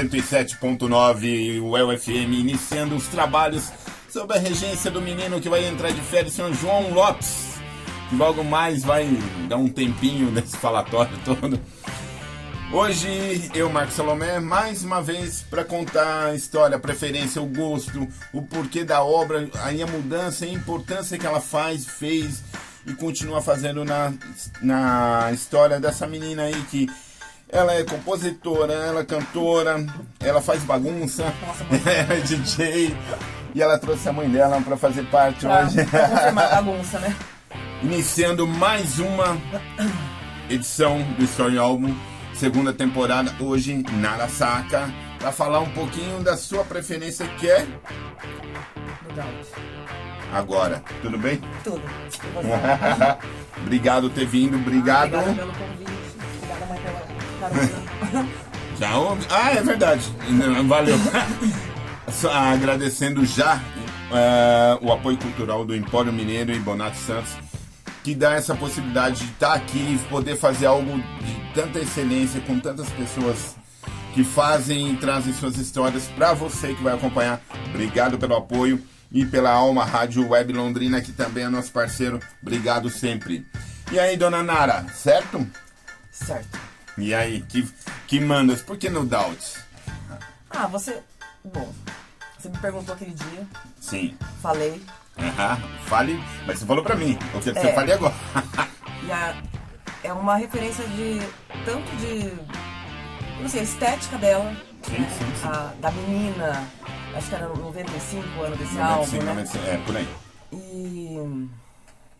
107.9 UEL-FM, iniciando os trabalhos sob a regência do menino que vai entrar de férias, senhor João Lopes, que logo mais vai dar um tempinho nesse falatório todo. Hoje eu, Marcos Salomé, mais uma vez para contar a história, a preferência, o gosto, o porquê da obra, aí a mudança e a importância que ela fez e continua fazendo na história dessa menina aí que ela é compositora, ela é cantora, ela faz bagunça, ela é DJ e ela trouxe a mãe dela para fazer parte hoje. Pra confirmar a bagunça, né? Iniciando mais uma edição do Story Album, segunda temporada, hoje na Arasaka, para falar um pouquinho da sua preferência, que é agora. Tudo bem? Tudo. Obrigado por ter vindo, obrigado. Obrigada pelo convite, obrigada, mãe, pela carona. Já ouve? Ah, é verdade. Valeu. Só agradecendo já o apoio cultural do Empório Mineiro e Bonato Santos, que dá essa possibilidade de estar aqui e poder fazer algo de tanta excelência, com tantas pessoas que fazem e trazem suas histórias para você que vai acompanhar. Obrigado pelo apoio e pela Alma Rádio Web Londrina, que também é nosso parceiro. Obrigado sempre. E aí, dona Nara, certo? Certo. E aí, que mandas? Por que no Doubt? Bom, você me perguntou aquele dia. Sim. Falei. Fale, mas você falou pra mim. Eu quero que você fale agora. É uma referência tanto de, não sei, a estética dela. Sim, né? sim. Da menina, acho que era 95 anos desse 95, álbum, né? 95, é, por aí. E...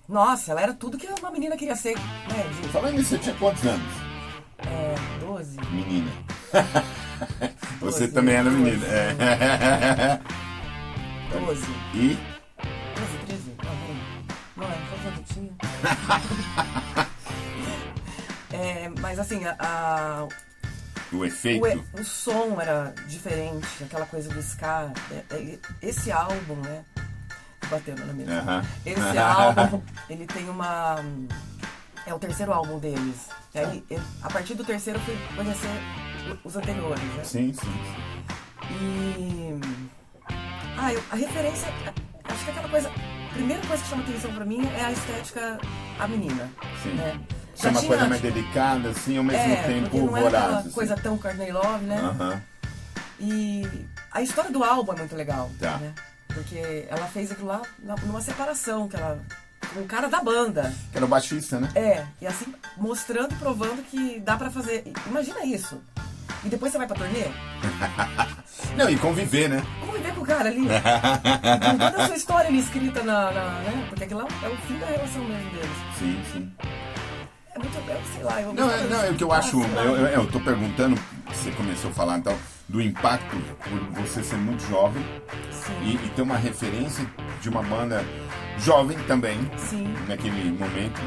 Nossa, ela era tudo que uma menina queria ser, né? Falando nisso, você tinha quantos anos? 12. Menina. Você 12, também era 12. menina. 12. E? 12, 13? Não, só adultinho. Mas assim, O efeito? o som era diferente, aquela coisa do ska. Esse álbum, né? Batendo na mesa. Esse álbum, ele tem uma... É o terceiro álbum deles. E aí, a partir do terceiro, eu fui conhecer os anteriores, né? Sim. E... a referência... Acho que aquela coisa... A primeira coisa que chama atenção pra mim é a estética, a menina. Sim. Né? É uma coisa mais delicada, assim, ao mesmo tempo não era voraz. aquela assim. coisa tão Courtney Love, né? E a história do álbum é muito legal, Tá. né? Porque ela fez aquilo lá numa separação, com o cara da banda. Que era o baixista, né? E assim, mostrando e provando que dá pra fazer. Imagina isso. E depois você vai pra turnê? Não, e conviver, né? Conviver com o cara ali. Com toda a sua história ali escrita né? Porque aquilo lá é o fim da relação mesmo deles. Sim. É muito, sei lá. Não, é o que eu acho. Eu tô perguntando, você começou a falar então, do impacto por você ser muito jovem e ter uma referência de uma banda jovem também, Sim. naquele momento.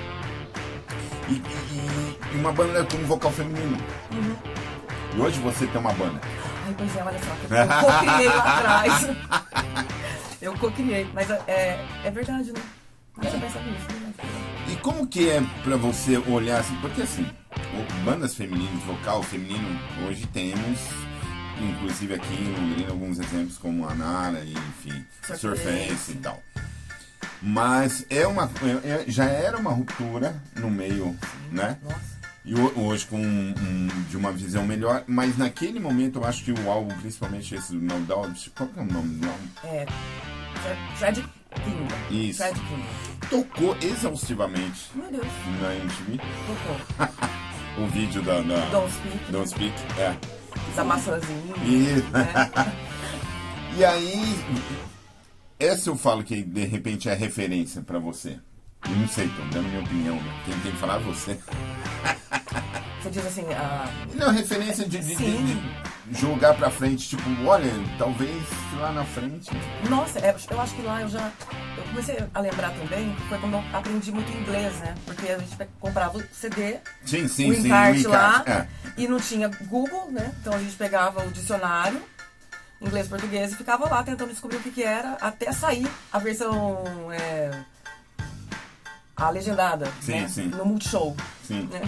E uma banda com vocal feminino. E hoje você tem uma banda. Ai, pois é, olha só, eu co-criei lá atrás. Eu co-criei, mas é verdade, né? Você pensa nisso, né? E como que é pra você olhar assim? Porque assim, bandas femininas, vocal feminino, hoje temos, inclusive aqui em Londrina, alguns exemplos como a Nara, e, enfim, Surface e tal. Mas já era uma ruptura no meio, né? Nossa. E hoje de uma visão melhor, mas naquele momento eu acho que o álbum, principalmente esse do No Doubt, qual que é o nome do álbum? Tragic Kingdom. Isso. Tragic Kingdom. Tocou exaustivamente Meu Deus. na MTV. Tocou. O vídeo da Don't Speak. Da maçãzinha. E aí, essa eu falo que de repente é referência pra você. Eu não sei, tô dando minha opinião, né? Quem tem que falar é você. Você diz assim, Não, referência de jogar pra frente, tipo, olha, talvez lá na frente. Nossa, eu acho que lá eu comecei a lembrar também, que foi quando eu aprendi muito inglês, né? Porque a gente comprava o CD, Sim, o encarte lá, É. e não tinha Google, né? Então a gente pegava o dicionário, inglês e português, e ficava lá tentando descobrir o que era, até sair a versão a legendada, sim, né? Sim. No Multishow. Sim. Né?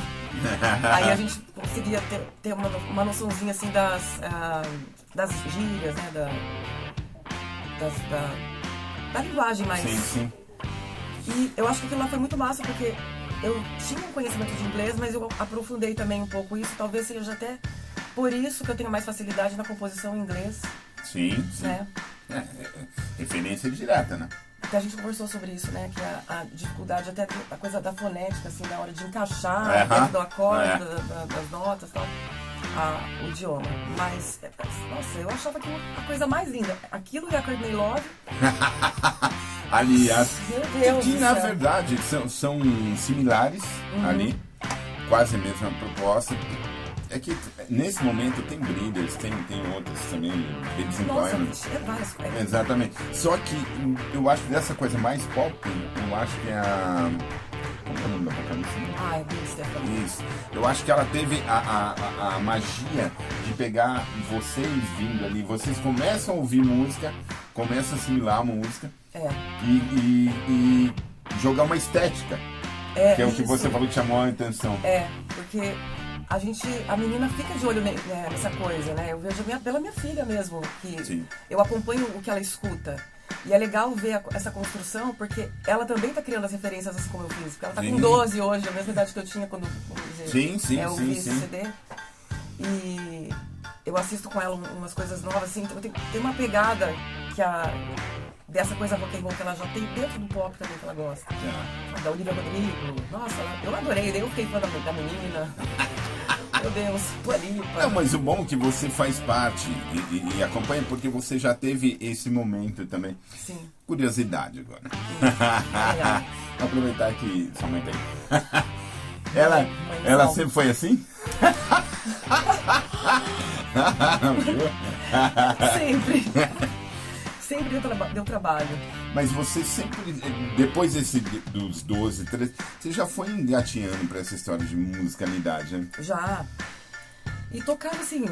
Aí a gente conseguia ter uma noçãozinha assim das gírias, né? Da linguagem mais. Sim. E eu acho que aquilo lá foi muito massa, porque eu tinha um conhecimento de inglês, mas eu aprofundei também um pouco isso. Talvez seja até por isso que eu tenho mais facilidade na composição em inglês. Sim. Né? Referência direta, né? Até a gente conversou sobre isso, né? Que a dificuldade, até a coisa da fonética, assim, na hora de encaixar dentro do acorde, das notas e tal, o idioma. Mas, nossa, eu achava aquilo a coisa mais linda. Aquilo e a Courtney Love. Aliás, meu Deus que do na céu. verdade são similares ali, quase a mesma proposta. É que nesse momento tem Breeders, tem outras também, Babies in Nossa, Environment. é várias coisas. Exatamente. Só que eu acho que dessa coisa mais pop, eu acho que é a. Como é o nome da vocalista? Ai, Gwen Stefani. Isso. Eu acho que ela teve a magia de pegar vocês vindo ali. Vocês começam a ouvir música, começam a assimilar a música e jogar uma estética. Que é o que você falou que chamou a atenção. Porque a menina fica de olho nessa coisa, né? Eu vejo pela minha filha mesmo, que Sim. eu acompanho o que ela escuta. E é legal ver essa construção, porque ela também tá criando as referências assim como eu fiz. Porque ela tá com 12 hoje, a mesma idade que eu tinha quando eu vi esse CD. E eu assisto com ela umas coisas novas, assim, então tem uma pegada dessa coisa rock and roll que ela já tem dentro do pop também que ela gosta. Da Olivia Rodrigo. Nossa, eu adorei, daí eu fiquei fã da menina. Meu Deus, Dua Lipa. Não, mas o bom é que você faz parte e acompanha, porque você já teve esse momento também. Sim. Curiosidade agora. Legal. Aproveitar que sua mãe tem. Ela sempre foi assim? Sempre. Sempre deu trabalho. Mas você sempre, depois dos 12, 13, você já foi engatinhando pra essa história de musicalidade, né? Já. E tocava assim,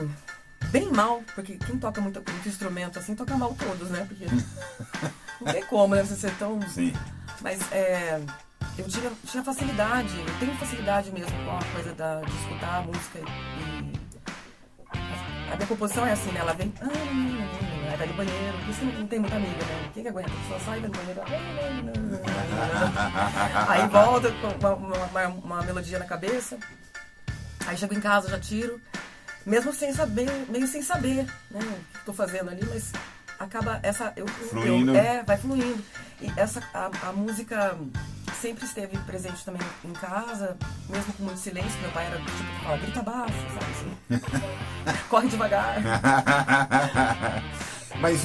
bem mal, porque quem toca muito instrumento assim, toca mal todos, né? Porque não tem como, né? Você ser tão... Sim. Mas eu tinha facilidade, eu tenho facilidade mesmo com a coisa de escutar a música e a minha composição é assim, né? Ela vem... Aí vai no banheiro, por isso que não tem muita amiga, né? Quem que aguenta? A pessoa sai, vai no banheiro... Aí volta com uma melodia na cabeça. Aí chego em casa, já tiro. Mesmo sem saber, meio sem saber, né? O que tô fazendo ali, mas acaba fluindo. Vai fluindo. E a música sempre esteve presente também em casa, mesmo com muito silêncio. Meu pai era do tipo que fala, grita baixo, sabe assim? Corre devagar. Mas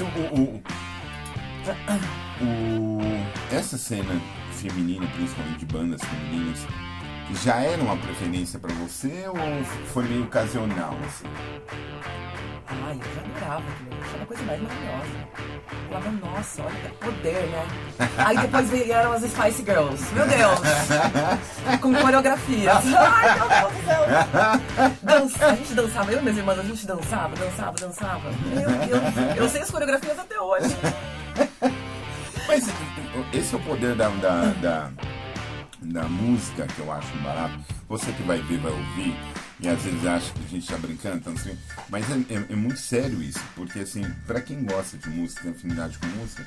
essa cena feminina, principalmente de bandas femininas, já era uma preferência pra você ou foi meio ocasional, assim? Ai, eu já adorava aquilo. Achava a coisa mais maravilhosa. Eu falava, nossa, olha que poder, né? Aí depois vieram as Spice Girls. Meu Deus! Com coreografias. Ai, meu Deus do céu! A gente dançava, eu e minhas irmãs, a gente dançava. Meu Deus, eu sei as coreografias até hoje. Mas esse é o poder da música que eu acho barato. Você que vai ver, vai ouvir, e às vezes acha que a gente tá brincando, então, assim, mas é muito sério isso, porque assim, pra quem gosta de música, tem afinidade com música,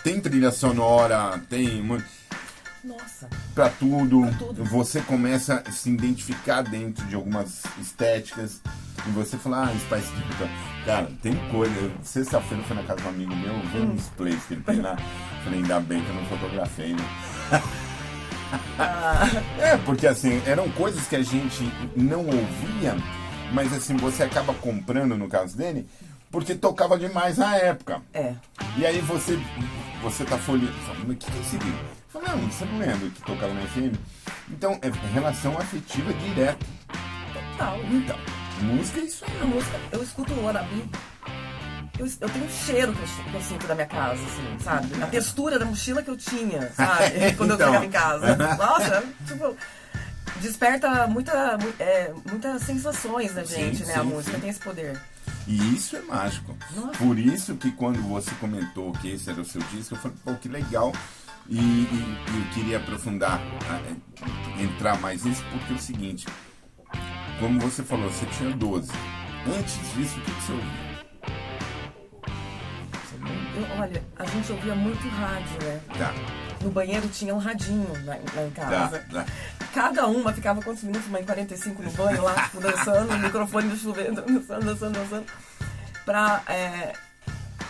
tem trilha sonora, tem muito. Nossa. Pra tudo, você começa a se identificar dentro de algumas estéticas, e você fala, Spice Girls. Cara, tem coisa. Sexta-feira eu fui na casa de um amigo meu, vi uns plays que ele tem lá. Falei, ainda bem que eu não fotografei, né? Porque assim, eram coisas que a gente não ouvia, mas assim, você acaba comprando, no caso dele, porque tocava demais na época. E aí você tá folheando, o que é esse livro? Eu falei, não, você não lembra que tocava na FM? Então, é relação afetiva direta. Total. Então, música é isso aí. A música, eu escuto o Wannabe. Eu tenho um cheiro que eu sinto da minha casa, assim, sabe? A textura da mochila que eu tinha, sabe? Quando eu chegava em casa. Nossa, tipo, desperta muitas sensações na gente, né? A música tem esse poder. E isso é mágico. Nossa. Por isso que quando você comentou que esse era o seu disco, eu falei, pô, que legal E eu queria aprofundar, entrar mais nisso, porque é o seguinte, como você falou, você tinha 12. Antes disso, o que você ouvia? Olha, a gente ouvia muito rádio, né? Tá. No banheiro tinha um radinho lá em casa. Tá. Cada uma ficava quantos minutos? Uma em 45 no banho lá, tipo, dançando, o microfone do chuveiro, dançando.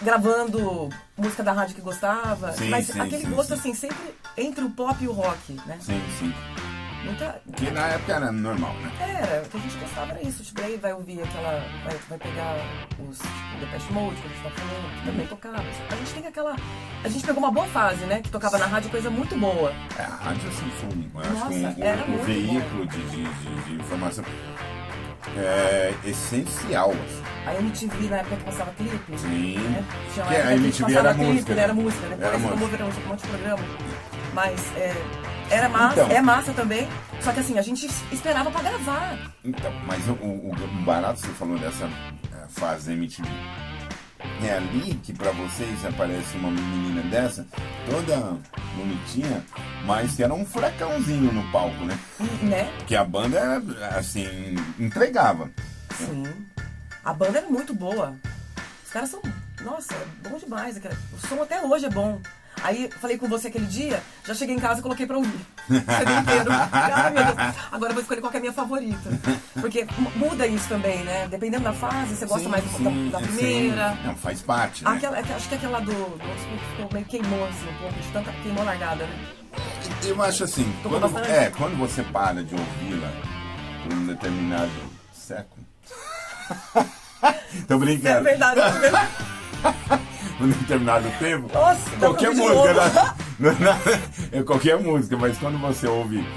Gravando música da rádio que gostava. Sim, mas sim, aquele sim, gosto, sim. assim, sempre entre o pop e o rock, né? Sim. Nunca... Que na época era normal, né? Era, o que a gente gostava era isso. Tipo, aí vai ouvir aquela... Vai pegar os Depeche Mode, que a gente tá falando, que também tocava. A gente tem aquela... A gente pegou uma boa fase, né? Que tocava na rádio coisa muito boa. A rádio assim foi, eu acho Nossa, que era o muito veículo de informação é essencial. Assim. A MTV, na época que passava clipe, Sim. né? Tinha uma Que época a que MTV passava era clipe, música, né? Era música. Era Depois música. virou um monte de programa. Mas era massa, Então. é massa também. Só que assim, a gente esperava pra gravar. Então, mas o barato você falou dessa fase MTV. É ali que pra vocês aparece uma menina dessa, toda bonitinha, mas que era um furacãozinho no palco, né? Né? Porque a banda, assim, entregava. Sim. A banda era muito boa. Os caras são... Nossa, é bom demais. O som até hoje é bom. Aí, falei com você aquele dia, já cheguei em casa e coloquei pra ouvir. O CD inteiro. Ai, meu Deus. Agora eu vou escolher qual que é a minha favorita. Porque muda isso também, né? Dependendo da fase, você gosta mais da primeira. Não, faz parte, né? Acho que aquela do ficou meio queimou, assim, um pouco, de tanta queimou largada, né? Eu acho assim, Tocou bastante? quando você para de ouvi-la por um determinado século. Tô brincando. É verdade. Por um determinado tempo. Nossa, dá qualquer pra ouvir de música, é qualquer música, mas quando você ouve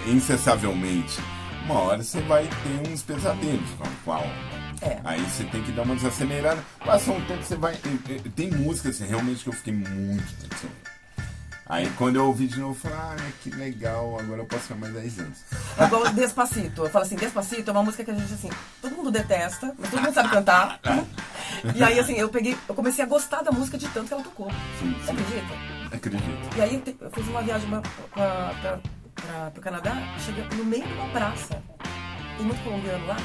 incessavelmente, uma hora você vai ter uns pesadelos com a alma. Aí você tem que dar uma desacelerada. Passou um tempo, você vai. Tem músicas assim, realmente que eu fiquei muito tempo sem ouvir. Aí quando eu ouvi de novo, eu falei, que legal, agora eu posso ficar mais 10 anos. É igual Despacito. Eu falo assim, Despacito é uma música que a gente, assim, todo mundo detesta, mas todo mundo sabe cantar. E aí, assim, eu comecei a gostar da música de tanto que ela tocou. Sim. Você acredita? Acredito. E aí eu fiz uma viagem pro Canadá, cheguei no meio de uma praça. Tem muito colombiano lá,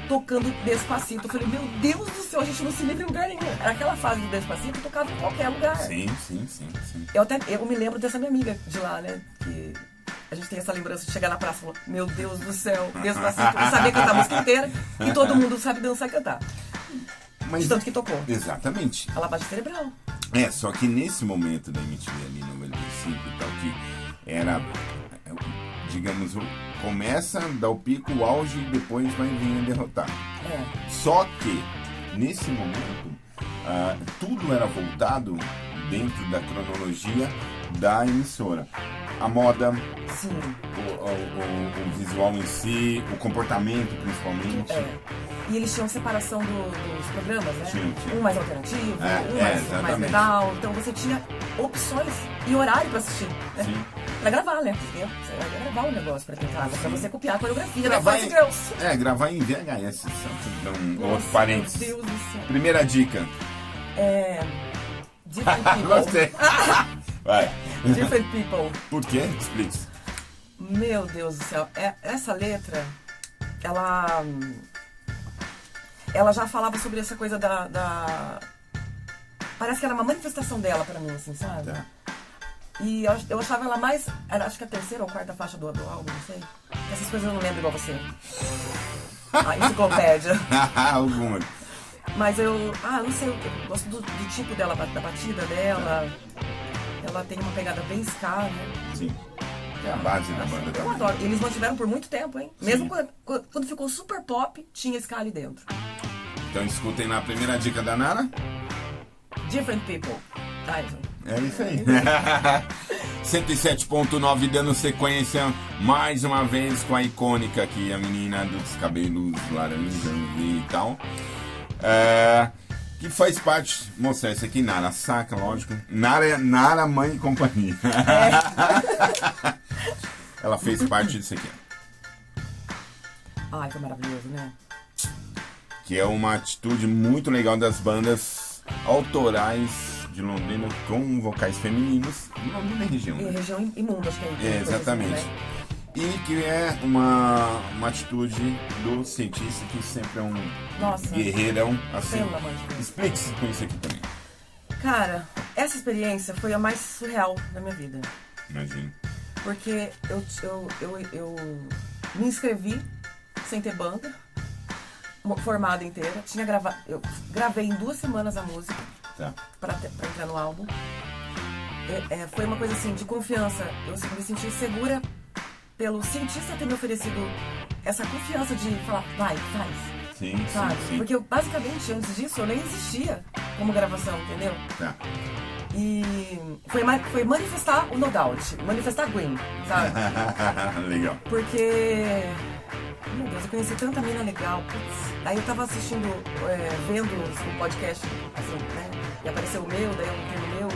tocando Despacito. Eu falei, meu Deus do céu, a gente não se livra em lugar nenhum. Era aquela fase do Despacito, tocava em qualquer lugar. Sim. Eu me lembro dessa minha amiga de lá, né? Que a gente tem essa lembrança de chegar na praça e falar, meu Deus do céu, Despacito. Eu sabia cantar a música inteira e todo mundo sabe dançar e cantar. Mas, de tanto que tocou. Exatamente. A lavagem cerebral. Só que nesse momento da MTV ali no 95 e tal, que era, digamos, começa, dá o pico, o auge e depois vai vir a derrotar. Só que, nesse momento, tudo era voltado dentro da cronologia da emissora. A moda, Sim. o visual em si, o comportamento principalmente. E eles tinham separação dos programas, né? Tinha. Um mais alternativo, um mais exatamente. legal. Então você tinha opções e horário pra assistir, né? Sim. Pra gravar, né? Você ia gravar o negócio pra ter em casa, pra você copiar a coreografia Gravar da Spice Girls. gravar em VHS, só então, outro Nossa, parênteses. meu Deus do céu. Primeira dica. Different People. Gostei. Vai. Different People. Por quê? Explique. Meu Deus do céu. Essa letra, ela já falava sobre essa coisa parece que era uma manifestação dela pra mim, assim, sabe? Tá. E eu achava ela mais... acho que a terceira ou quarta faixa do álbum, não sei. Essas coisas eu não lembro igual você. Enciclopédia. Alguma. Mas eu não sei, eu gosto do tipo dela, da batida dela. Ela tem uma pegada bem ska, né? Sim. É a base da banda Eu também. adoro. E eles mantiveram por muito tempo, hein? Sim. Mesmo quando ficou super pop, tinha ska ali dentro. Então escutem lá a primeira dica da Nara. Different People. É isso aí. 107.9 dando sequência mais uma vez com a icônica aqui, a menina dos cabelos laranjas e tal. Que faz parte, moça, essa aqui Nara, saca, lógico. Nara, mãe e companhia. Ela fez parte disso aqui. Ai, foi maravilhoso, né? Que é uma atitude muito legal das bandas autorais de Londrina com vocais femininos. Londrina é região, né? Região e mundo, acho que é. Exatamente. Assim, né? E que é uma atitude do cientista que sempre é um guerreirão assim. Pelo amor de Deus. Explique-se com isso aqui também. Cara, essa experiência foi a mais surreal da minha vida. Imagino. Porque eu me inscrevi sem ter banda, formada inteira. Eu gravei em 2 semanas a música pra entrar no álbum. Foi uma coisa assim, de confiança. Eu me senti segura pelo cientista ter me oferecido essa confiança de falar, vai, faz. Sim, sabe? sim. Porque basicamente, antes disso, eu nem existia como gravação, entendeu? Tá. E foi manifestar o No Doubt, manifestar Green, sabe? Legal. Porque, meu Deus, eu conheci tanta mina legal, putz. Aí eu tava assistindo, vendo o podcast, assim, né? E apareceu o meu, daí eu entrei no meu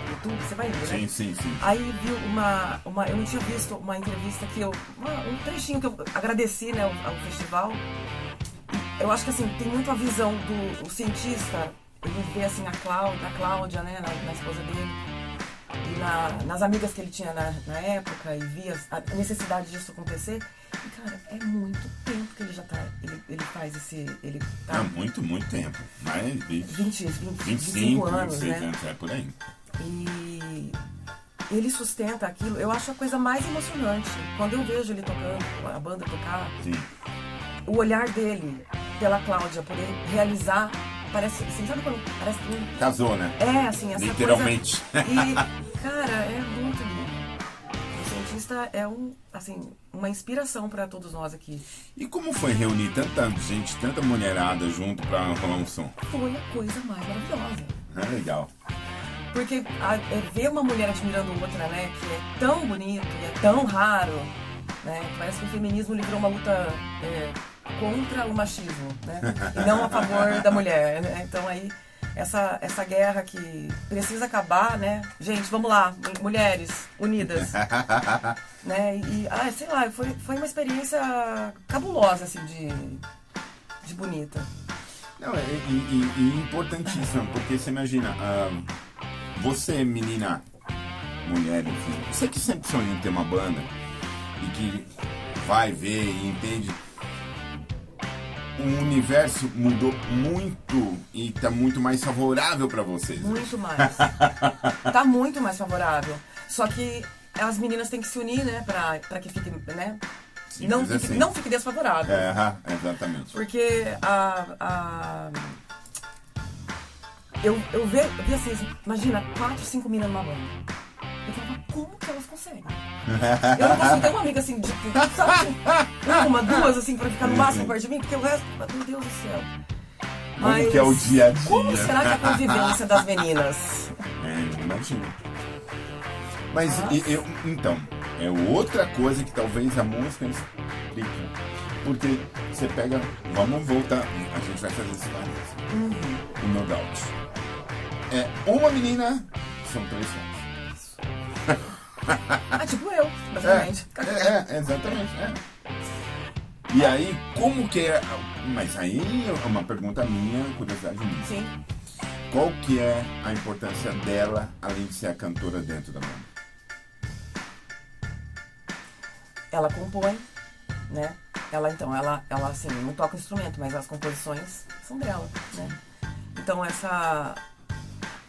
YouTube, você vai indo, né? Sim. Aí vi eu não tinha visto uma entrevista que um trechinho que eu agradeci, né, ao festival. Eu acho que assim, tem muito a visão do cientista, ele vê assim a Cláudia, né, na esposa dele, e nas amigas que ele tinha na época, e via a necessidade disso acontecer. E cara, é muito tempo que ele já tá, ele faz esse, ele tá... muito tempo, mais de 25 anos, 26 né? anos, por aí. E ele sustenta aquilo, eu acho a coisa mais emocionante. Quando eu vejo ele tocando, a banda tocar, Sim. O olhar dele pela Cláudia, poder realizar, parece, assim, sabe quando parece que... Casou, né? Assim, essa literalmente. coisa... E, cara, é muito lindo. O cientista é uma inspiração para todos nós aqui. E como foi reunir tanta gente, tanta mulherada junto pra rolar um som? Foi a coisa mais maravilhosa. Legal. Porque ver uma mulher admirando outra, né, que é tão bonito e é tão raro, né, parece que o feminismo livrou uma luta contra o machismo, né, e não a favor da mulher, né. Então aí essa guerra que precisa acabar, né, gente, vamos lá, mulheres unidas, né, e sei lá, foi uma experiência cabulosa, assim, de bonita. Não, e importantíssimo, porque você imagina, você, menina, mulher, enfim, você que sempre sonhou em ter uma banda e que vai ver e entende, o universo mudou muito e tá muito mais favorável para vocês. Muito mais. Tá muito mais favorável. Só que as meninas têm que se unir, né, pra que fique, né? Não fique desfavorável. Exatamente. Porque eu vi assim, imagina, 4, 5 meninas numa banda. Eu falava, como que elas conseguem? Eu não consigo ter uma amiga assim, sabe? Uma, duas, assim, pra ficar no máximo perto de mim, porque o resto, meu Deus do céu. Como que é o dia a dia? Como será que é a convivência das meninas? Imagina. Mas então, é outra coisa que talvez a música explique. Porque você pega, vamos voltar, a gente vai fazer isso mais. No Doubt. Uma menina, são 3 sons. Tipo eu, basicamente. Exatamente. E aí, como que é... Mas aí é uma pergunta minha, curiosidade minha. Sim. Qual que é a importância dela, além de ser a cantora dentro da banda? Ela compõe, né? Ela assim, não toca instrumento, mas as composições são dela, né? Então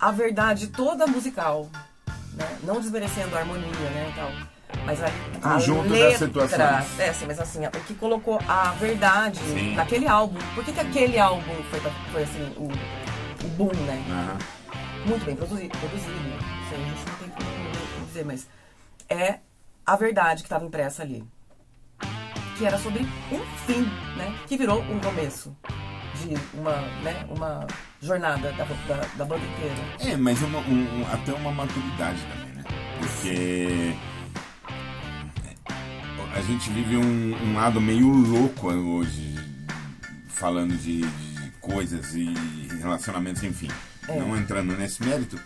a verdade toda musical, né? Não desmerecendo a harmonia, né, e tal. Mas a conjunto letra, das situações. sim, mas assim, o que colocou a verdade naquele álbum. Por que aquele álbum foi assim, o boom, né? Muito bem produzido. Isso aí a gente não tem como dizer, mas é a verdade que estava impressa ali. Que era sobre um fim, né? Que virou um começo de uma jornada da banda inteira. Mas até uma maturidade também, né? Porque a gente vive um lado meio louco hoje, falando de coisas e relacionamentos, enfim. Não entrando nesse mérito,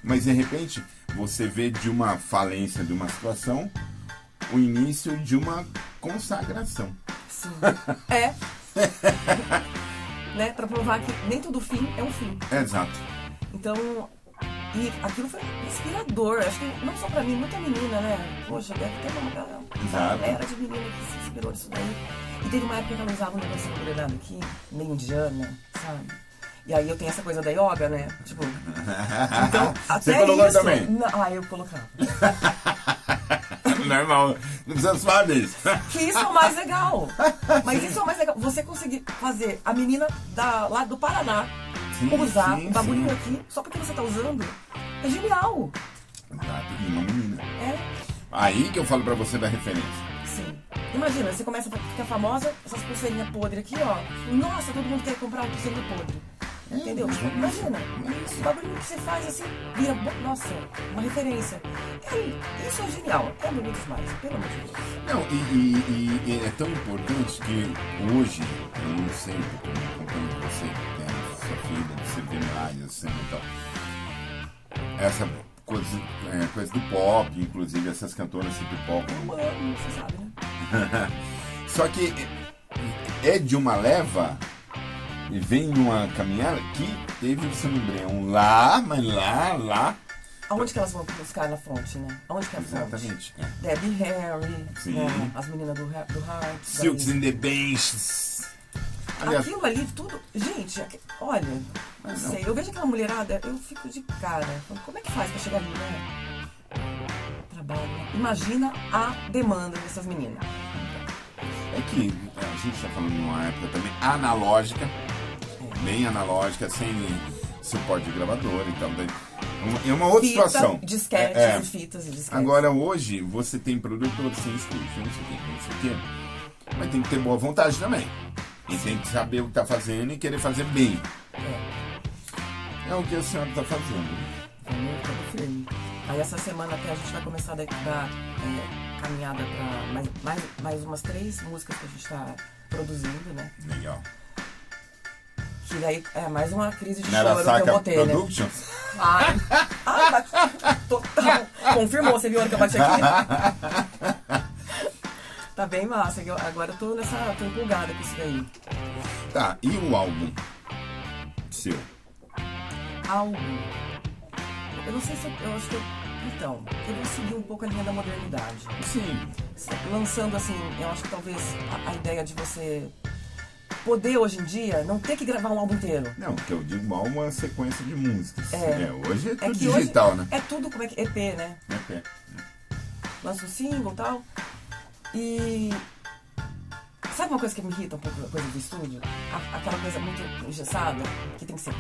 mas de repente você vê de uma falência de uma situação o início de uma consagração. Sim. Né? Pra provar que nem todo fim é um fim. Exato. Então, E aquilo foi inspirador, acho que não só pra mim, muita menina, né? Poxa, deve ter uma galera de menina que se inspirou nisso daí. E teve uma época que ela usava um negocinho grudado aqui, meio indiana, sabe? E aí eu tenho essa coisa da yoga, né? Tipo. Então, até você colocou isso, também? Eu colocava. Normal, não precisa falar isso. Que isso é o mais legal. Mas isso é o mais legal. Você conseguir fazer a menina lá do Paraná usar o bagulho aqui só porque você tá usando, é genial. Exato, e uma menina. É. Aí que eu falo pra você da referência. Sim. Imagina, você começa a ficar famosa, essas pulseirinhas podres aqui, ó. Nossa, todo mundo quer comprar uma pulseirinha podre. Entendeu? Imagina, o bagulho que você faz assim, vira, nossa, uma referência. Isso é genial, é muito demais, pelo amor de Deus. Não, e é tão importante que hoje, eu não sei, porque eu acompanho você, tem a sua filha, você vê mais, assim, então. Essa coisa do pop, inclusive essas cantoras hip hop. Eu amo, você sabe, né? Só que é de uma leva. E vem numa caminhada que teve o seu embrião lá, mas lá. Aonde que elas vão buscar na fonte, né? Aonde que é a fonte? Exatamente. Debbie Harry, sim, né? As meninas do Heart. Silks and the Benches. Aquilo ali, tudo. Gente, olha, não sei. Eu vejo aquela mulherada, eu fico de cara. Como é que faz pra chegar ali, né? Trabalho. Imagina a demanda dessas meninas. É que a gente está falando de uma época também analógica, bem analógica, sem suporte de gravador e tal. É uma outra situação. Disquetes e fitas e disquetes. Agora, hoje, você tem produtor sem estúdio, não sei o quê. Mas tem que ter boa vontade também. E tem que saber o que está fazendo e querer fazer bem. É o que a senhora está fazendo. Aí essa semana até a gente vai começar a dar caminhada para mais umas 3 músicas que a gente está produzindo, né? Legal. Que daí é mais uma crise de Narasaka choro que eu vou ter, Productions? Né? Total. Confirmou, você viu a hora que eu bati aqui? Tá bem massa. Agora eu tô empolgada com isso daí. Tá, e o álbum seu? Álbum? Eu não sei se eu acho que então, eu vou seguir um pouco a linha da modernidade. Sim. Lançando assim, eu acho que talvez a ideia de você poder hoje em dia não ter que gravar um álbum inteiro. Não, que eu digo álbum é uma sequência de músicas. Hoje é tudo que digital, hoje né? É tudo como é que EP, né? EP. Lança um single e tal. E sabe uma coisa que me irrita um pouco, a coisa do estúdio? Aquela coisa muito engessada, que tem que ser...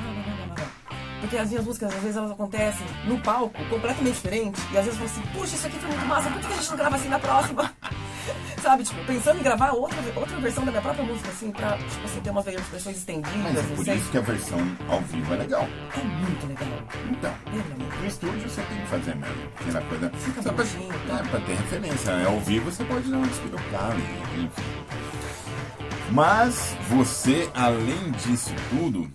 Porque as minhas músicas, às vezes, elas acontecem no palco, completamente diferente. E às vezes eu falo assim, puxa, isso aqui foi muito massa, por que a gente não grava assim na próxima? Sabe, tipo, pensando em gravar outra versão da minha própria música, assim, pra, tipo assim, ter umas versões estendidas, Mas é não por sei. isso que a versão ao vivo é legal. É muito legal. Então, no estúdio você tem que fazer mesmo. Aquela coisa. Fica só bonitinho, tá? pra ter referência. Ao vivo você pode dar uma despirocada, enfim. Mas você, além disso tudo,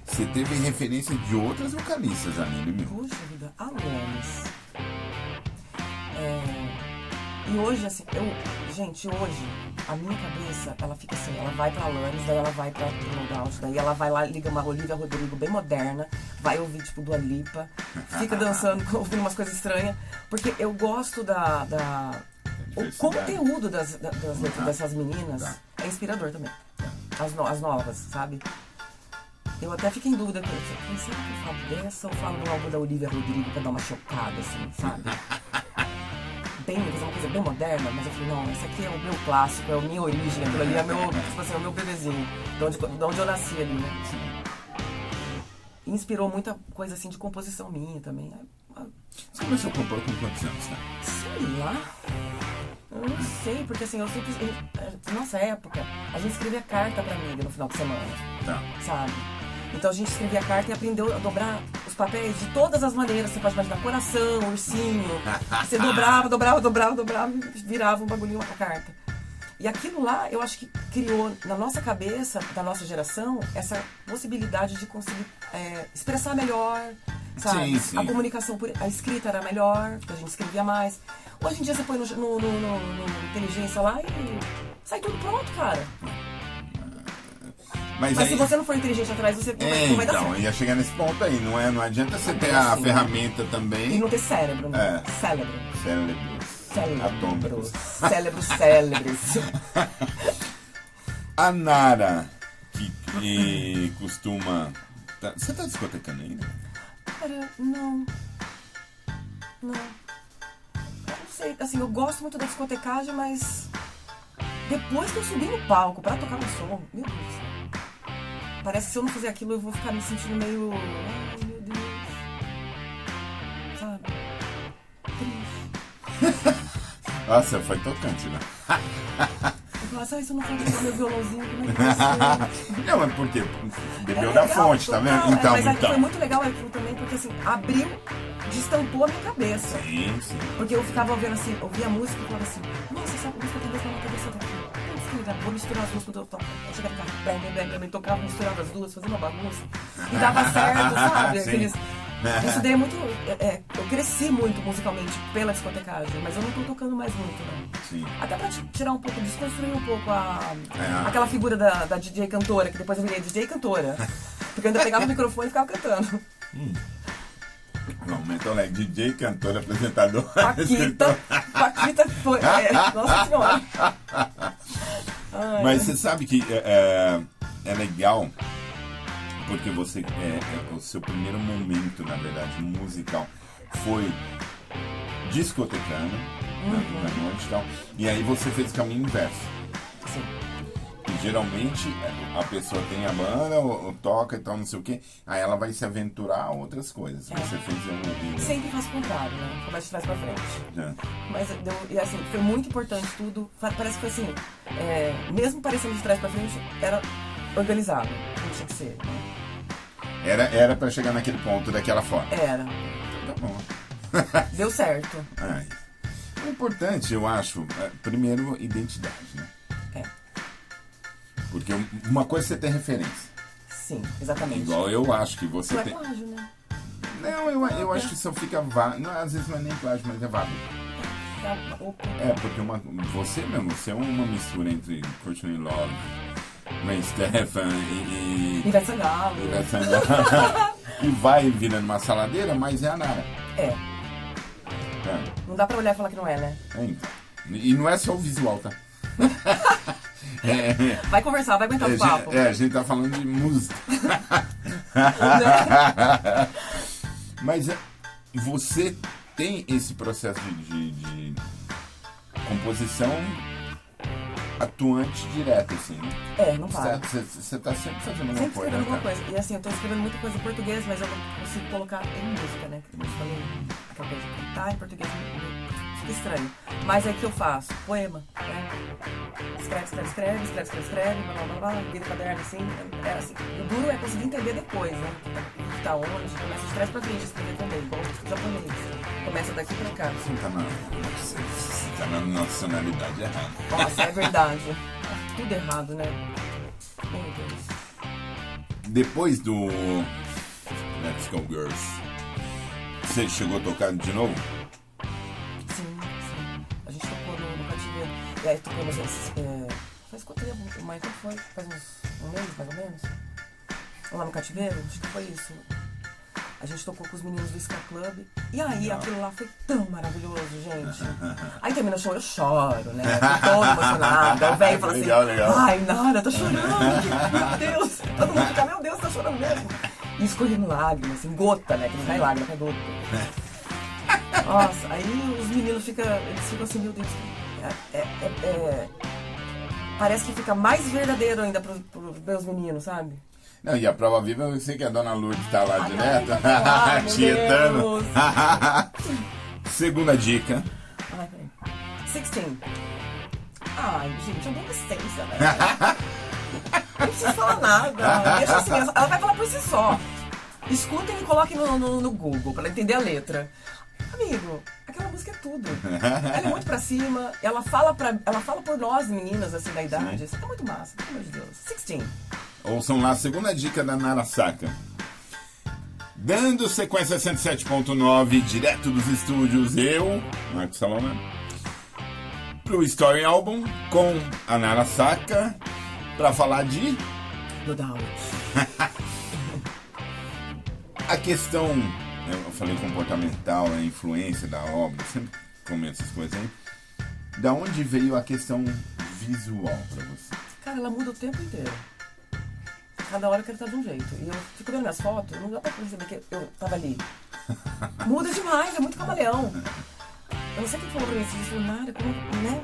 você teve referência de outras vocalistas, Aline, meu. Puxa vida, Alanis. E hoje, assim, gente, hoje, a minha cabeça, ela fica assim, ela vai pra Alanis, daí ela vai pra Logout, daí ela vai lá, liga uma Olivia Rodrigo bem moderna, vai ouvir, tipo, Dua Lipa, fica dançando, ouvindo umas coisas estranhas, porque eu gosto o conteúdo das letras dessas meninas é inspirador também. As novas, sabe? Eu até fico em dúvida, quem será que eu falo dessa ou falo do álbum da Olivia Rodrigo pra dar uma chocada, assim, sabe? Fazer uma coisa bem moderna, mas eu falei, não, esse aqui é o meu clássico, é a minha origem, aquilo ali é tipo assim, é o meu bebezinho, de onde eu nasci ali, né? E inspirou muita coisa assim de composição minha também. Você começou a compor com quantos anos, né? Sei lá. Eu não sei, porque assim, eu sempre. Nossa época, a gente escrevia carta pra amiga no final de semana. Tá. Sabe? Então a gente escrevia carta e aprendeu a dobrar os papéis de todas as maneiras. Você pode imaginar coração, ursinho. Você dobrava e virava um bagulhinho, uma carta. E aquilo lá, eu acho que criou na nossa cabeça, da nossa geração, essa possibilidade de conseguir expressar melhor, sabe? Sim. A comunicação, a escrita era melhor, porque a gente escrevia mais. Hoje em dia você põe no inteligência lá e sai tudo pronto, cara. Mas se você não for inteligente atrás, você não vai dar certo. Então, ia chegar nesse ponto aí. Não adianta você ter a ferramenta também. E não ter cérebro, né? Atômicos. Cérebros. A Nara, que costuma... Você tá discotecando ainda? Cara, não. Eu não sei, assim, eu gosto muito da discotecagem, mas... Depois que eu subi no palco pra tocar meu som, meu Deus do céu. Parece que se eu não fizer aquilo, eu vou ficar me sentindo meio... Ai, meu Deus. Sabe? Triste. Nossa, foi tocante, né? Eu falo, se eu não for tocar meu violãozinho, como é que vai ser? Não, é porque bebeu da fonte, tá vendo? Então, mas foi muito legal aquilo também, porque assim, abriu, destampou a minha cabeça. Sim. Porque eu ficava ouvindo assim, ouvia a música e falava assim, nossa, essa música talvez tá na cabeça daqui. Vou misturar as músicas do toque. Eu chegava em casa, tocava, misturava as duas, fazia uma bagunça. E dava certo, sabe? Isso daí é muito. Eu cresci muito musicalmente pela discotecagem, mas eu não tô tocando mais muito, não. Sim. Até pra tirar um pouco, desconstruir um pouco aquela figura da DJ cantora, que depois eu virei DJ cantora. Porque eu ainda pegava o microfone e ficava cantando. Não, mental é DJ, cantor, apresentador. Paquita foi. Nossa senhora. Mas você sabe que é legal, porque você o seu primeiro momento, na verdade, musical foi discotecando na noite e tal. E aí você fez o caminho inverso. Sim. E geralmente a pessoa tem a banda, ou toca e tal, não sei o quê, aí ela vai se aventurar a outras coisas. Você fez Sempre faço o contrário, né? Começa de trás pra frente. É. Mas e assim, foi muito importante tudo. Parece que foi assim, mesmo parecendo de trás pra frente, era organizado, como tinha que ser. Né? Era pra chegar naquele ponto daquela forma. Era. Tá bom. Deu certo. O importante, eu acho, primeiro, identidade, né? Porque uma coisa é você tem referência. Sim, exatamente. Igual eu acho que você tem. Não é plágio, né? Não, eu acho que isso fica vago. Às vezes não é nem plágio, mas é vago. Porque você mesmo, você é uma mistura entre Courtney Love, Gwen Stefani e Ivete Sangalo. E vai virando uma saladeira, mas é a Nara. Não dá pra olhar e falar que não é, né? Então. E não é só o visual, tá? Vai conversar, vai aguentar o papo. A gente tá falando de música. Mas você tem esse processo de composição atuante direto, assim, né? Não para. Você tá sempre fazendo alguma coisa. Alguma coisa. E assim, eu tô escrevendo muita coisa em português, mas eu não consigo colocar em música, né? Que eu falei, aquela coisa de cantar em português fica estranho. Mas é que eu faço poema, né? Escreve, blá, vira caderno, assim. Assim. O duro é conseguir entender depois, né? Tá onde, começa de trás pra frente, escrever também, igual o japonês. Começa daqui pra cá. Você tá na nacionalidade errada. Nossa, é verdade. Tudo errado, né? Meu Deus. Depois do Let's Go Girls, você chegou a tocar de novo? Sim. A gente tocou no Cativeiro. E aí tocou nos... faz quanto tempo? O Michael foi? Faz um mês, mais ou menos? Lá no Cativeiro? Acho que foi isso. A gente tocou com os meninos do Ska Club. E aí, aquilo lá foi tão maravilhoso, gente. Aí termina o show, eu choro, né? Tô toda emocionada. O velho fala assim, legal. Ai, Nara, tô chorando. Meu Deus. Todo mundo fica, meu Deus, tá chorando mesmo. E escorrendo lágrimas, assim, gota, né? Que não cai lágrima, cai gota. Nossa, aí os meninos ficam assim, meu Deus. Parece que fica mais verdadeiro ainda pros meus meninos, sabe? Não, e a prova viva eu sei que a dona Lourdes tá lá direto, tietando. Segunda dica. Ai, peraí. 16. Ai, gente, adolescência, né? Não precisa falar nada. Deixa assim, ela vai falar por si só. Escutem e coloquem no Google pra entender a letra. Amigo, aquela música é tudo. Ela é muito pra cima, ela fala por nós, meninas, assim, da idade. Isso é muito massa, pelo amor de Deus. 16. Ouçam lá a segunda dica da Nara Saka. Dando sequência 107.9, direto dos estúdios, eu, Marcos Salomão, pro Story Album com a Nara Saka, pra falar de No doubt. A questão, eu falei comportamental, a influência da obra, sempre comento essas coisas aí. Da onde veio a questão visual pra você? Cara, ela muda o tempo inteiro. Cada hora que ele tá de um jeito. E eu fico vendo minhas fotos, não dá pra perceber que eu tava ali. Muda demais, é muito camaleão. Eu não sei quem falou pra mim, se isso nada, como, né?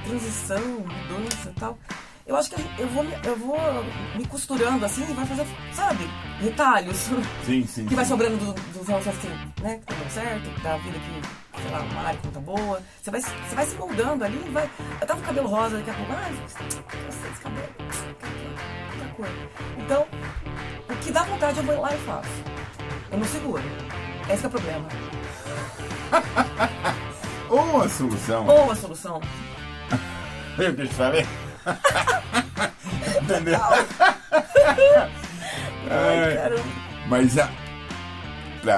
Transição, mudança e tal. Eu acho que eu vou me costurando assim e vai fazer, sabe, retalhos. Sim, sim. Que vai sobrando dos relações assim, né? Que tá dando certo, da vida que, sei lá, uma área que não tá boa. Você vai se moldando ali e vai. Eu tava com o cabelo rosa daqui a pouco. Ai, gostei desse cabelo. Outra cor. Então, o que dá vontade eu vou lá e faço. Eu não seguro. Esse é o problema. Ou a solução. Ou a solução. Eu que te falei. Entendeu? Ai, caramba. Mas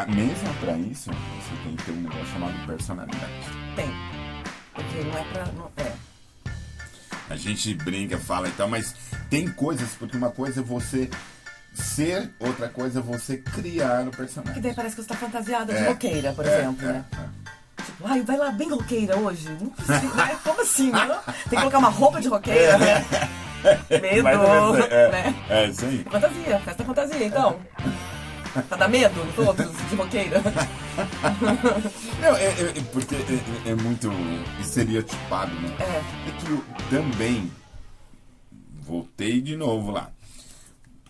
mesmo pra isso, você tem que ter um negócio chamado personalidade. Tem. Porque não é pra. Não, é. A gente brinca, fala e tal, mas tem coisas, porque uma coisa é você ser, outra coisa é você criar o personagem. Que daí parece que você tá fantasiada de roqueira, por exemplo, né? Tipo, ai, vai lá bem roqueira hoje. Não precisa, né? Como assim? Não? Tem que colocar uma roupa de roqueira, né? Medo, né? É isso aí. Fantasia, festa fantasia, então. Pra dar medo em todos de roqueira. Não, porque é muito estereotipado, né? É que eu também voltei de novo lá.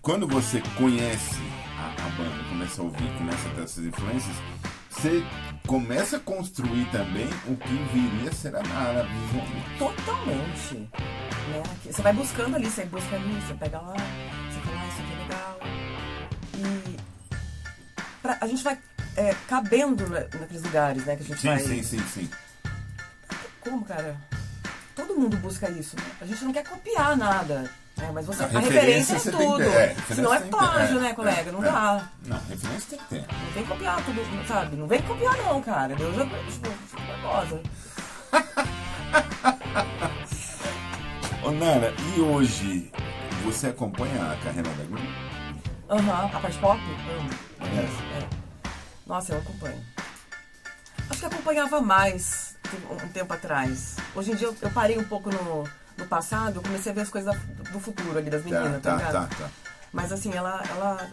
Quando você conhece a banda, começa a ouvir, começa a ter essas influências, você começa a construir também o que viria a ser a Nara visualmente. Totalmente. Né? Você vai buscando ali, você busca ali, você pega lá, você fala, isso aqui é legal. E a gente vai cabendo naqueles lugares, né? Que a gente vai... Sim. Como, cara? Todo mundo busca isso, né? A gente não quer copiar nada. Mas você, a referência é tudo. Senão é plágio, né, colega? Não dá. Não, referência tem que ter. Não vem copiar tudo, sabe? Não vem copiar não, cara. Eu já fico nervosa. Ô, Nara, e hoje você acompanha a carreira da Gwen? A parte pop? Nossa, eu acompanho. Acho que acompanhava mais um tempo atrás. Hoje em dia eu parei um pouco no passado, eu comecei a ver as coisas do futuro ali, das meninas, tá ligado? Tá. Mas assim, ela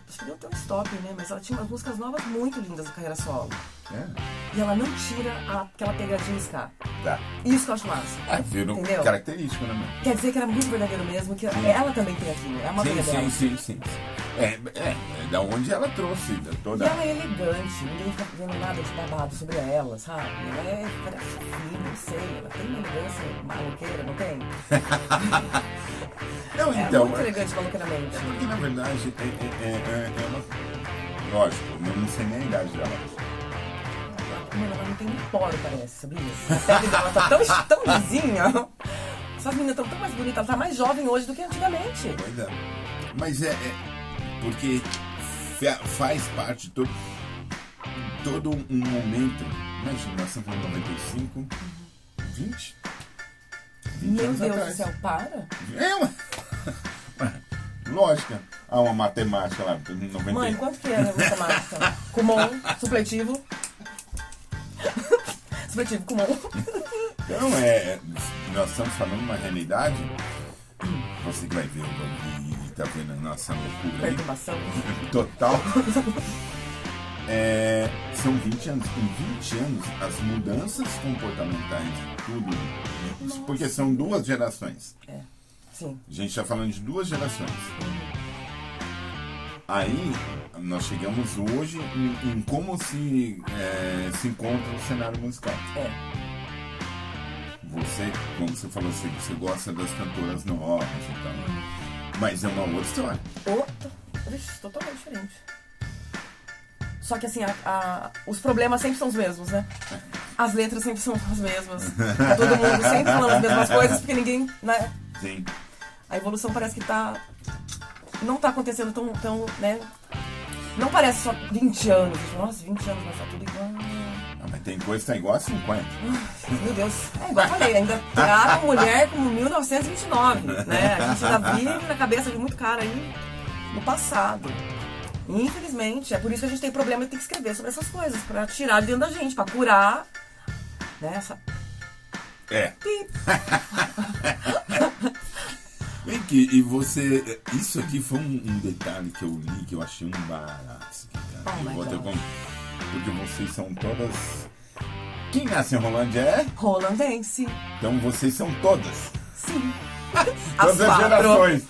acho que deu até um stop, né? Mas ela tinha umas músicas novas muito lindas da carreira solo. E ela não tira aquela pegadinha ska. Tá. Isso que eu acho massa. Virou característico, né, meu? Quer dizer que era muito verdadeiro mesmo, que ela também tem aquilo. É uma veia dela. Sim. É da onde ela trouxe toda. E ela é elegante, ninguém fica vendo nada de babado sobre ela, sabe? Ela parece fina, não sei, ela tem uma elegância maluqueira, não tem? Não, é então, muito elegante maluqueiramente. Porque na verdade é uma. Lógico, eu não sei nem a idade dela. Mano, ela não tem nem poro, parece, sabia? A pele dela tá tão lisinha. Essas meninas estão tão mais bonitas, ela tá mais jovem hoje do que antigamente. Pois é. Mas porque faz parte de todo um momento. Imagina, nós estamos falando de 95, 20 Meu anos Deus atrás. do céu, para? Lógica. Há uma matemática lá, 90. Mãe, quanto que era a matemática? Kumon, supletivo. Supletivo, Kumon. Então, nós estamos falando de uma realidade. Você que vai ver e tá vendo a nossa loucura aí. Perturbação. Total. São 20 anos. Em 20 anos, as mudanças comportamentais, tudo. Nossa. Porque são duas gerações. Sim. A gente está falando de duas gerações. Aí, nós chegamos hoje em como se encontra o cenário musical. Você, como você falou, você gosta das cantoras novas e tal. Mas é uma outra história. Totalmente diferente. Só que assim, os problemas sempre são os mesmos, né? As letras sempre são as mesmas. Todo mundo sempre falando as mesmas coisas, porque ninguém, né? Sim. A evolução parece que não tá acontecendo tão, né? Não parece só 20 anos. Nossa, 20 anos, mas tá tudo igual. Mas tem coisa que tá igual a 50. Meu Deus. Igual eu falei, ainda trata a mulher como 1929, né? A gente ainda vive na cabeça de muito cara aí. no passado. Infelizmente, é por isso que a gente tem problema de ter que escrever sobre essas coisas, pra tirar de dentro da gente, pra curar, né, essa... Vem aqui, e você... Isso aqui foi um detalhe que eu li, que eu achei um barato. Isso aqui, cara. Eu vou ter como... Porque vocês são todas... Quem nasce em Rolândia é? Rolandense. Então vocês são todas. Sim. Todas as gerações.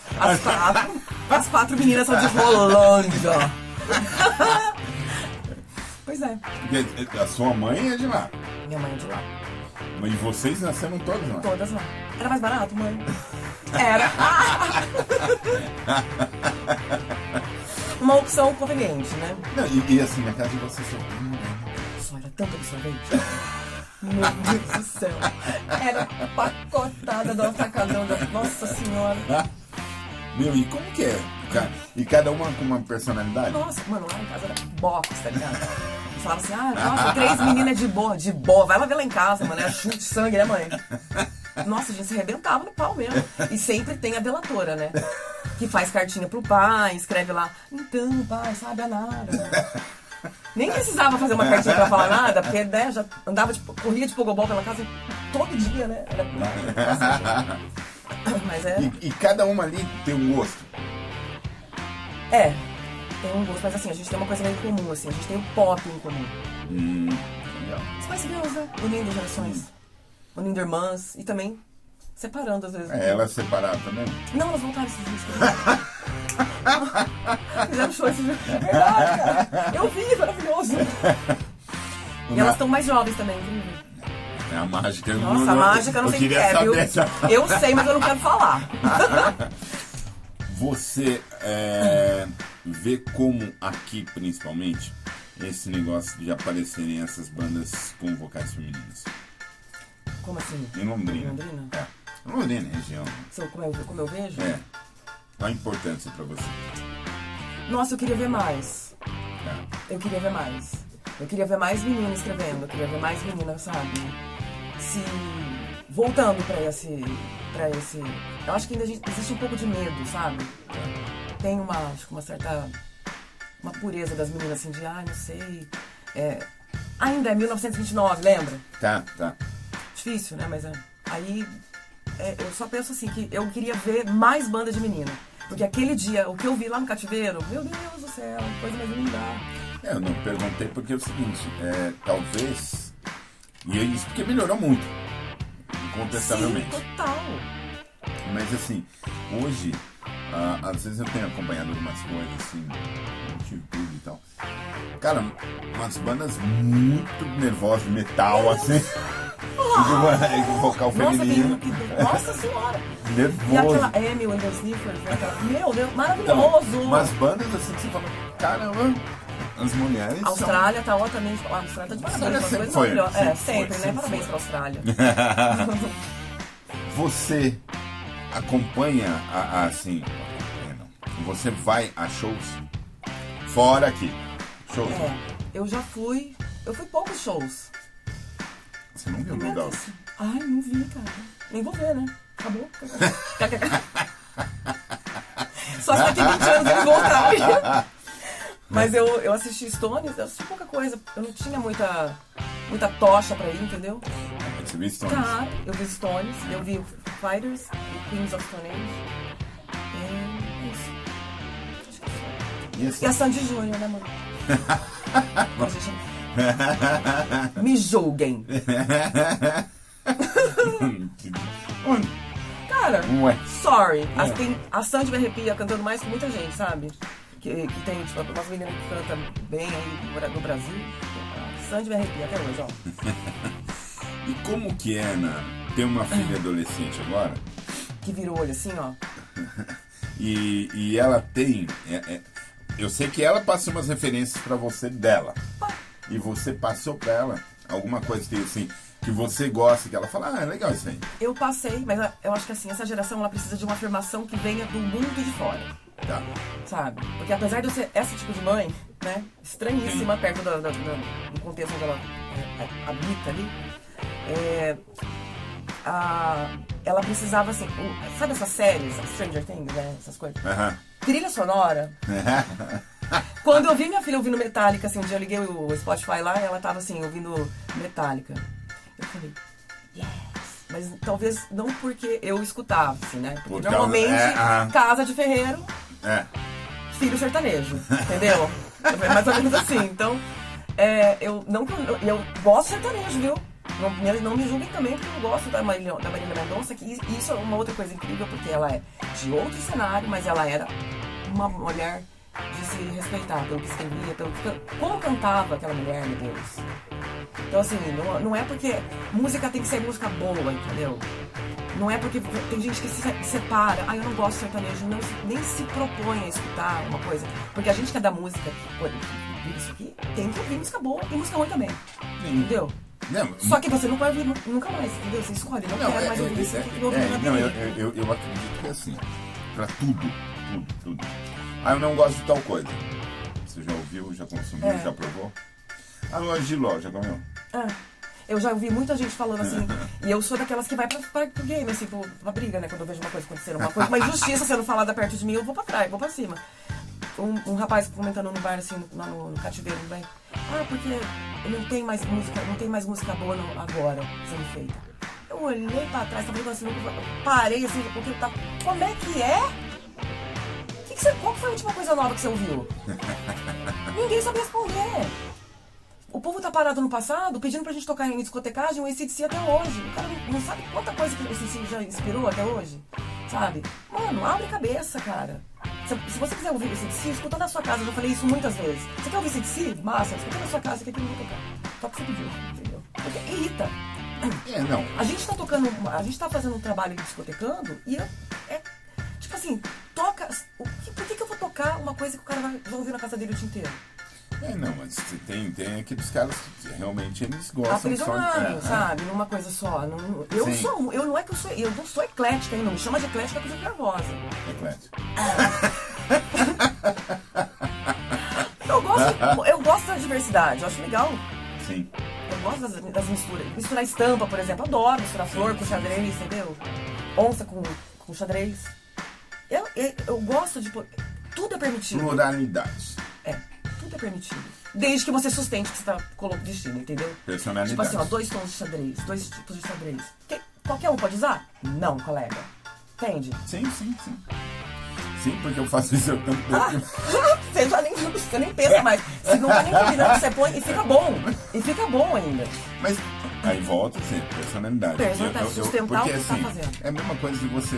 As 4 meninas são de Rolândia. Pois é. A sua mãe é de lá. Minha mãe é de lá. Mas vocês nasceram todas lá? Todas lá. Era mais barato, mãe? Era. Uma opção conveniente, né? Não, e assim, na casa de vocês só era tanto absorvente. Meu Deus do céu. Era pacotada da nossa casa. Nossa senhora. Meu, e como que é? E cada uma com uma personalidade? Nossa, mano, lá em casa era box, tá ligado? Eles falavam assim, nossa, 3 meninas de boa. Vai lá ver lá em casa, mano. É chute de sangue, né, mãe? Nossa, a gente se arrebentava no pau mesmo. E sempre tem a delatora, né? Que faz cartinha pro pai, escreve lá, então, pai, sabe a nada. Nem precisava fazer uma cartinha pra falar nada, porque, né, já andava, corria de pogobol pela casa todo dia, né? Mas é... E cada uma ali tem um gosto? Tem um gosto, mas assim, a gente tem uma coisa meio comum, assim, a gente tem o pop em comum. Legal. Spice Girls, né? Unindo gerações, unindo irmãs e também separando às vezes. Elas separaram também? Não, elas voltaram esses dias. Fizeram show esses dias. É verdade, cara. Eu vi, maravilhoso. E elas estão mais jovens também, incrível. É a mágica. Nossa, a mágica eu não sei o que é, viu? Eu sei, mas eu não quero falar. Você vê como aqui, principalmente, esse negócio de aparecerem essas bandas com vocais femininas? Como assim? Em Londrina. Em Londrina? Londrina, região. Como eu vejo? Qual a importância pra você? Nossa, eu queria ver mais. Eu queria ver mais. Eu queria ver mais meninas escrevendo. Eu queria ver mais meninas, sabe? Se... Voltando pra esse... Eu acho que ainda existe um pouco de medo, sabe? Tem acho que uma certa... Uma pureza das meninas, assim, de... não sei... Ainda é 1929, lembra? Tá. Difícil, né? Mas aí... eu só penso assim, que eu queria ver mais banda de menina. Porque aquele dia, o que eu vi lá no cativeiro, meu Deus do céu, coisa mais linda. Eu não perguntei porque é o seguinte, talvez... E é isso porque melhorou muito. Incontestavelmente. Sim, total. Mas assim, hoje, às vezes eu tenho acompanhado algumas coisas assim, no YouTube e tal. Cara, umas bandas muito nervosas de metal, assim. Com vocal feminino. Nossa senhora! Nervoso. E aquela Amy and the Sniffers, né? Meu Deus, maravilhoso! Então, umas bandas assim que você fala, caramba, as mulheres. A Austrália tá ótimamente. A Austrália tá de parabéns, uma coisa maravilhosa. Sempre, né? Parabéns pra Austrália. Você acompanha assim. Você vai a shows fora aqui. Shows. Eu já fui. Eu fui poucos shows. Você não viu o lugar? Ai, não vi, cara. Nem vou ver, né? Acabou. Só se daqui 20 anos eles voltarem. Mas eu assisti Stones, eu assisti pouca coisa. Eu não tinha muita tocha pra ir, entendeu? Você viu Stones? Tá, eu vi Stones, eu vi Fighters e Queens of Stone Age. Isso. Acho que é isso. E a Sandy Júnior, né, mano? Me julguem. Cara, sorry. A Sandy me arrepia cantando mais que muita gente, sabe? Que tem, tipo, umas meninas que cantam bem aí no Brasil. A Sandy me arrepia até hoje, ó. E como que é, ter uma filha adolescente agora? Que vira o olho assim, ó. E ela tem... eu sei que ela passou umas referências pra você dela. E você passou pra ela alguma coisa que, assim, que você gosta, que ela fala, é legal isso aí. Eu passei, mas eu acho que assim, essa geração ela precisa de uma afirmação que venha do mundo de fora. Tá. Sabe? Porque apesar de eu ser esse tipo de mãe, né, estranhíssima perto do contexto onde ela habita ali, ela precisava, assim, sabe essas séries, Stranger Things, né? Essas coisas? Aham. Trilha sonora. Quando eu vi minha filha ouvindo Metallica, assim, um dia eu liguei o Spotify lá e ela tava, assim, ouvindo Metallica. Eu falei, yes. Mas talvez não porque eu escutava, assim, né? Porque normalmente, casa de ferreiro, filho sertanejo, entendeu? É mais ou menos assim. Então, eu gosto de sertanejo, viu? Não me julguem também, porque eu gosto da Marília Mendonça, que isso é uma outra coisa incrível, porque ela é de outro cenário, mas ela era uma mulher de se respeitar pelo que escrevia, como cantava aquela mulher, meu Deus. Então, assim, não é porque música tem que ser música boa, entendeu? Não é porque tem gente que se separa, eu não gosto de sertanejo, nem se propõe a escutar uma coisa. Porque a gente que é da música, vive isso aqui, tem que ouvir música boa e música ruim também, entendeu? Não, só que você não vai ouvir nunca mais, entendeu? Você escolhe, não quero mais ouvir isso, tem que ouvir eu acredito que é assim, pra tudo. Eu não gosto de tal coisa. Você já ouviu, já consumiu, já provou? O Giló, já comeu? Eu já ouvi muita gente falando assim, e eu sou daquelas que vai pro game, assim, pra briga, né? Quando eu vejo uma coisa acontecendo, uma injustiça sendo falada perto de mim, eu vou pra trás, vou pra cima. Um rapaz comentando no bar, assim, lá no cativeiro, bem, porque não tem mais música boa agora sendo feita. Eu olhei pra trás, tava assim, eu parei assim, porque tá. Como é que é? Qual foi a última coisa nova que você ouviu? Ninguém sabe responder. O povo tá parado no passado, pedindo pra gente tocar em discotecagem o AC/DC até hoje. O cara não sabe quanta coisa que o AC/DC já inspirou até hoje, sabe? Mano, abre a cabeça, cara. Se você quiser ouvir o AC/DC, escuta na sua casa. Eu já falei isso muitas vezes. Você quer ouvir AC/DC? Massa, escuta na sua casa, que aqui não vou tocar. Toca o que você pediu, entendeu? Porque irrita. Não. A gente tá fazendo um trabalho discotecando e tipo assim, toca. Por que eu vou tocar uma coisa que o cara vai ouvir na casa dele o dia inteiro? Não, mas tem aqueles caras que realmente eles gostam aprisionados, sabe? Numa coisa só. Eu não sou eclética, hein? Não me chama de eclética porque eu sou nervosa. Eclética. Eu gosto da diversidade, eu acho legal. Sim. Eu gosto das misturas. Misturar estampa, por exemplo. Adoro misturar flor com xadrez, entendeu? Onça com xadrez. Eu gosto de... Tudo é permitido. Pluralidade. Tudo é permitido. Desde que você sustente o que você tá vestindo, entendeu? Personalidade. Tipo assim, 2 tons de xadrez, 2 tipos de xadrez. Qualquer um pode usar? Não, colega. Entende? Sim. Sim, porque eu faço isso tanto tempo. Você nem pensa mais. Se não tá nem combinando, você põe e fica bom. E fica bom ainda. Mas aí volta a ser personalidade. Sustentar porque, o que assim, tá fazendo. É a mesma coisa de você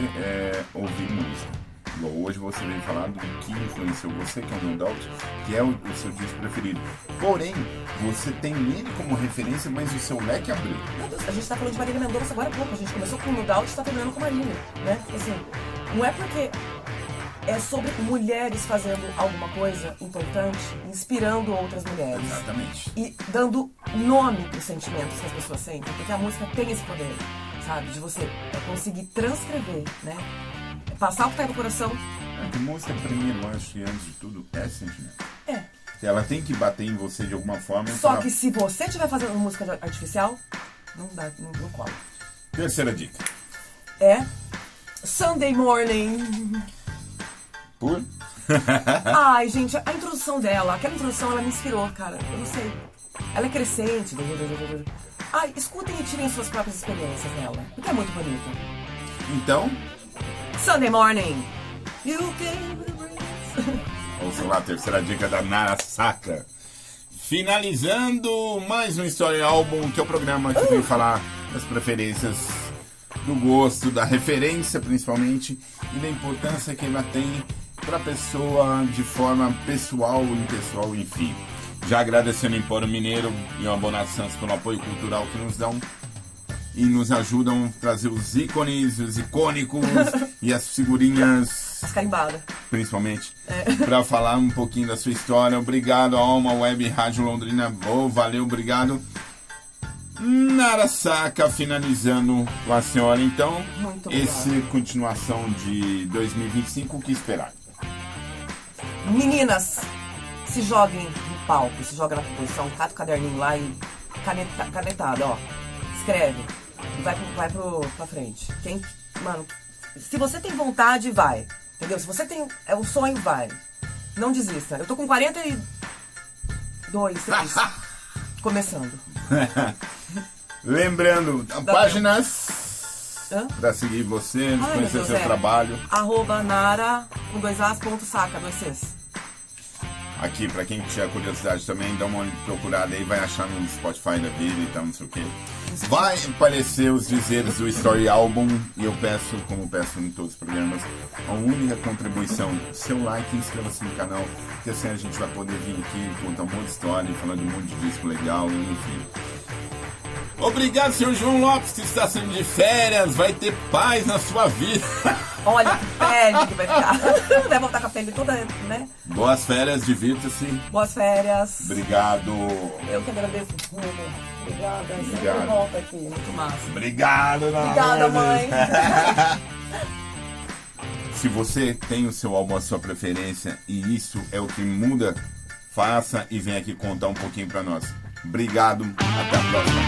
ouvir música. Igual hoje você veio falar do que influenciou você, que é o No Doubt, que é o seu disco preferido. Porém, você tem ele como referência, mas o seu leque abriu. Meu Deus, a gente tá falando de Marília Mendonça agora há pouco. A gente começou com o No Doubt e tá terminando com Marília, né? Assim, não é porque é sobre mulheres fazendo alguma coisa importante, inspirando outras mulheres. Exatamente. E dando nome pros sentimentos que as pessoas sentem, porque a música tem esse poder, sabe? De você conseguir transcrever, né? Passar o que tá no coração. A música, pra mim, eu acho que antes de tudo é sentimento. É. Ela tem que bater em você de alguma forma. Só que se você estiver fazendo música artificial, não dá, não cola. Terceira dica. Sunday Morning. Por? Ai, gente, a introdução dela, aquela introdução, ela me inspirou, cara. Eu não sei. Ela é crescente. Ai, escutem e tirem suas próprias experiências nela. Porque é muito bonita. Então... Sunday Morning. You came with the breeze. Ouça lá, a terceira dica da Nara Saka. Finalizando mais um Story Album, que é o programa que vem falar das preferências, do gosto, da referência principalmente, e da importância que ela tem para a pessoa de forma pessoal, impessoal, enfim. Já agradecendo o Empório Mineiro e o Abonato Santos pelo apoio cultural que nos dão e nos ajudam a trazer os ícones, os icônicos e as figurinhas, as carimbadas, principalmente, para falar um pouquinho da sua história. Obrigado, Alma Web Rádio Londrina. Valeu, obrigado. Nara Saka, finalizando com a senhora, então. Muito obrigado. Essa continuação de 2025, o que esperar? Meninas, se joguem no palco, se joguem na composição, cata o caderninho lá e canetado, ó. Escreve. e vai pra frente. Mano, se você tem vontade, vai. Entendeu? Se você tem o sonho, vai. Não desista. Eu tô com 42, 3, começando. Lembrando, páginas pra seguir você, conhecer seu trabalho. @nara, com 2as, ponto saca, 2 Cs. Aqui, pra quem tiver curiosidade também, dá uma procurada aí, vai achar no Spotify da vida e tal, não sei o que. Vai aparecer os dizeres do Story Album e eu peço, como peço em todos os programas, a única contribuição, seu like e inscreva-se no canal, que assim a gente vai poder vir aqui, contar um monte de história, falar de um monte de disco legal, enfim. Obrigado, senhor João Lopes, que está saindo de férias, vai ter paz na sua vida. Olha que pele que vai ficar. Vai voltar com a pele toda, né? Boas férias, divirta-se. Boas férias. Obrigado. Eu que agradeço. Obrigada. Sempre volta aqui, muito massa. Obrigado, Obrigada, mãe. Se você tem o seu álbum, a sua preferência, e isso é o que muda, faça e vem aqui contar um pouquinho pra nós. Obrigado, até a próxima.